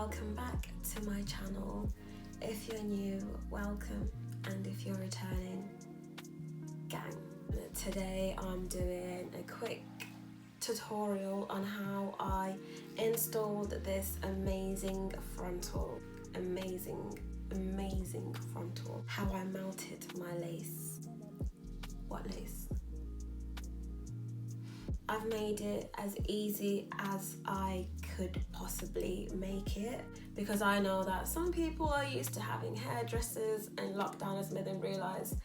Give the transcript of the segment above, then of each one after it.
welcome back to my channel. If you're new, welcome, and if you're returning, gang. Today I'm doing a quick tutorial on how I installed this amazing frontal, amazing frontal. How I mounted my lace. What lace? I've made it as easy as I could possibly make it, because I know that some people are used to having hairdressers and lockdown has made them realise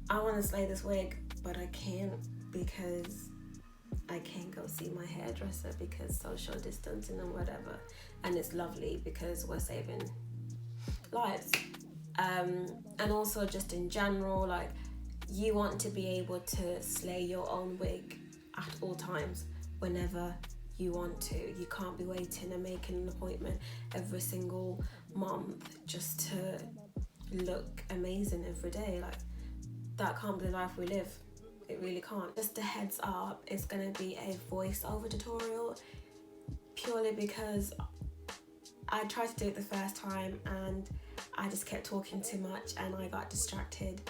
I want to slay this wig, but I can't because I can't go see my hairdresser because social distancing and whatever. And it's lovely because we're saving lives. And also just in general, like, you want to be able to slay your own wig at all times, whenever you want to. You can't be waiting and making an appointment every single month just to look amazing every day. Like, that can't be the life we live. It really can't. Just a heads up, it's gonna be a voiceover tutorial, purely because I tried to do it the first time and I just kept talking too much and I got distracted,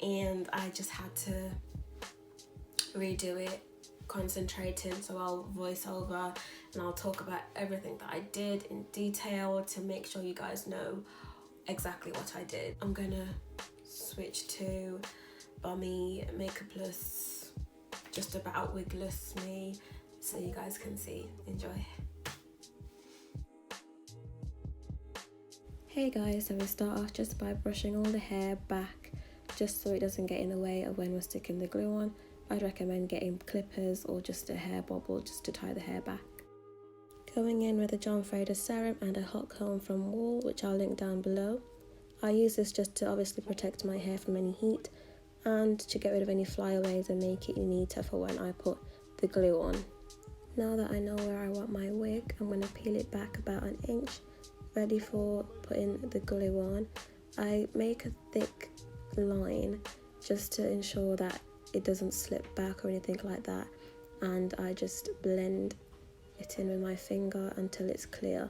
and I just had to redo it, concentrating. So I'll voice over and I'll talk about everything that I did in detail to make sure you guys know exactly what I did. I'm gonna switch to bummy, makeupless, just about wigless me, so you guys can see. Enjoy. Hey guys, so we start off just by brushing all the hair back, just so it doesn't get in the way of when we're sticking the glue on. I'd recommend getting clippers or just a hair bobble just to tie the hair back. Going in with a John Frieda serum and a hot comb from Wool, which I'll link down below. I use this just to obviously protect my hair from any heat and to get rid of any flyaways and make it neater for when I put the glue on. Now that I know where I want my wig, I'm going to peel it back about an inch, ready for putting the glue on. I make a thick line just to ensure that it doesn't slip back or anything like that, and I just blend it in with my finger until it's clear.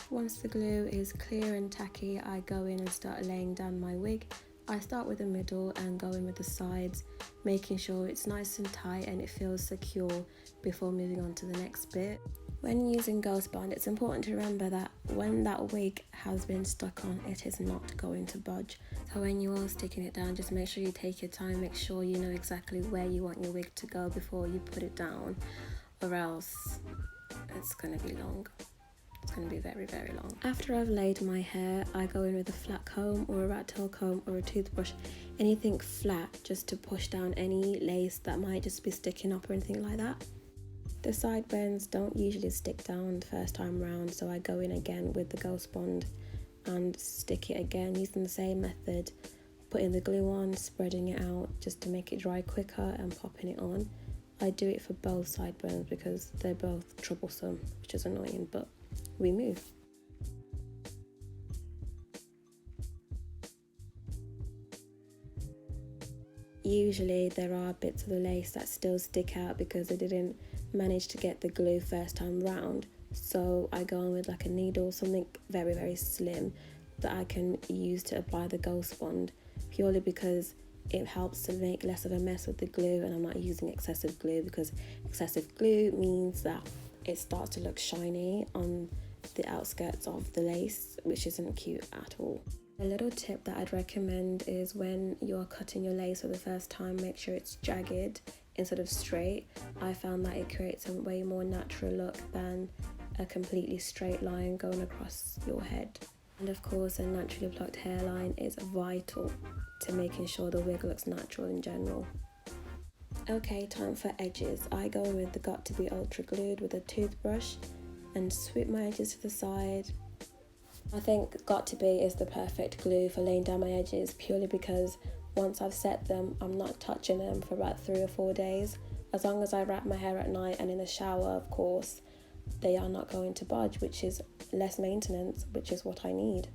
Once the glue is clear and tacky, I go in and start laying down my wig. I start with the middle and go in with the sides, making sure it's nice and tight and it feels secure before moving on to the next bit. When using ghost bond, it's important to remember that when that wig has been stuck on, it is not going to budge. So when you are sticking it down, just make sure you take your time, make sure you know exactly where you want your wig to go before you put it down, or else it's going to be long. It's going to be very, very long. After I've laid my hair, I go in with a flat comb or a rat tail comb or a toothbrush, anything flat, just to push down any lace that might just be sticking up or anything like that. The sideburns don't usually stick down the first time round, so I go in again with the ghost bond and stick it again using the same method, putting the glue on, spreading it out just to make it dry quicker and popping it on. I do it for both sideburns because they're both troublesome, which is annoying, but we move. Usually there are bits of the lace that still stick out because I didn't manage to get the glue first time round, so I go on with like a needle, something very, very slim that I can use to apply the ghost bond, purely because it helps to make less of a mess with the glue, and I'm not using excessive glue because excessive glue means that it starts to look shiny on the outskirts of the lace, which isn't cute at all. A little tip that I'd recommend is when you're cutting your lace for the first time, make sure it's jagged instead of straight. I found that it creates a way more natural look than a completely straight line going across your head. And of course, a naturally plucked hairline is vital to making sure the wig looks natural in general. Okay, time for edges. I go with the Got To Be Ultra Glued with a toothbrush and sweep my edges to the side. I think Got To Be is the perfect glue for laying down my edges, purely because once I've set them, I'm not touching them for about 3 or 4 days. As long as I wrap my hair at night and in the shower, of course, they are not going to budge, which is less maintenance, which is what I need.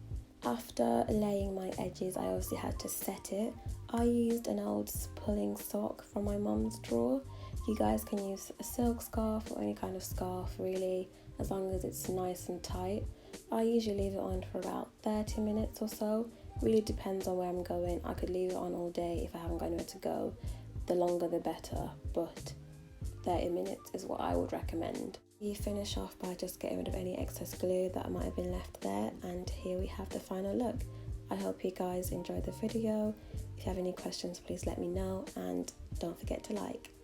After laying my edges, I obviously had to set it. I used an old pulling sock from my mum's drawer. You guys can use a silk scarf or any kind of scarf, really. as long as it's nice and tight. I usually leave it on for about 30 minutes or so. Really depends on where I'm going. I could leave it on all day if I haven't got anywhere to go. The longer the better, but 30 minutes is what I would recommend. You finish off by just getting rid of any excess glue that might have been left there, and here we have the final look. I hope you guys enjoyed the video. If you have any questions, please let me know, and don't forget to like.